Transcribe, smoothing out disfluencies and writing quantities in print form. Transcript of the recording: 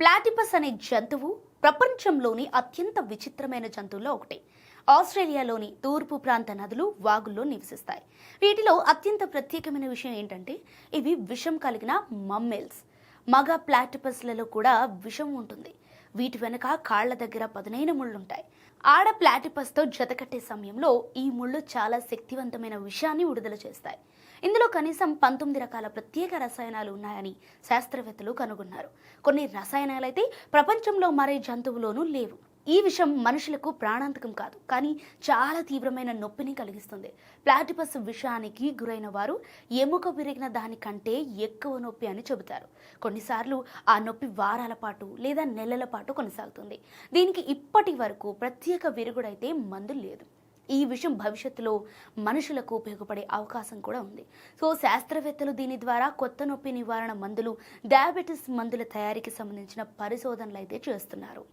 Platypus అనే జంతువు ప్రపంచంలోని అత్యంత విచిత్రమైన జంతువుల్లో ఒకటి. ఆస్ట్రేలియాలోని తూర్పు ప్రాంత నదులు, వాగుల్లో నివసిస్తాయి. వీటిలో అత్యంత ప్రత్యేకమైన విషయం ఏంటంటే ఇవి విషం కలిగిన మమ్మేల్స్. మగ ప్లాటిపస్లలో కూడా విషం ఉంటుంది. వీటి వెనుక కాళ్ల దగ్గర పదునైన ముళ్ళుంటాయి. ఆడ ప్లాటిపస్తో జతకట్టే సమయంలో ఈ ముళ్ళు చాలా శక్తివంతమైన విషాన్ని విడుదల చేస్తాయి. ఇందులో కనీసం 19 రకాల ప్రత్యేక రసాయనాలు ఉన్నాయని శాస్త్రవేత్తలు కనుగొన్నారు. కొన్ని రసాయనాలైతే ప్రపంచంలో మరే జంతువులోనూ లేవు. ఈ విషం మనుషులకు ప్రాణాంతకం కాదు, కానీ చాలా తీవ్రమైన నొప్పిని కలిగిస్తుంది. ప్లాటిపస్ విషానికి గురైన వారు ఎముక విరిగిన దానికంటే ఎక్కువ నొప్పి అని చెబుతారు. కొన్నిసార్లు ఆ నొప్పి వారాల పాటు లేదా నెలల పాటు కొనసాగుతుంది. దీనికి ఇప్పటి వరకు ప్రత్యేక విరుగుడైతే మందు లేదు. ఈ విషయం భవిష్యత్తులో మనుషులకు ఉపయోగపడే అవకాశం కూడా ఉంది. సో శాస్త్రవేత్తలు దీని ద్వారా కొత్త నొప్పి నివారణ మందులు, డయాబెటిస్ మందుల తయారీకి సంబంధించిన పరిశోధనలు అయితే చేస్తున్నారు.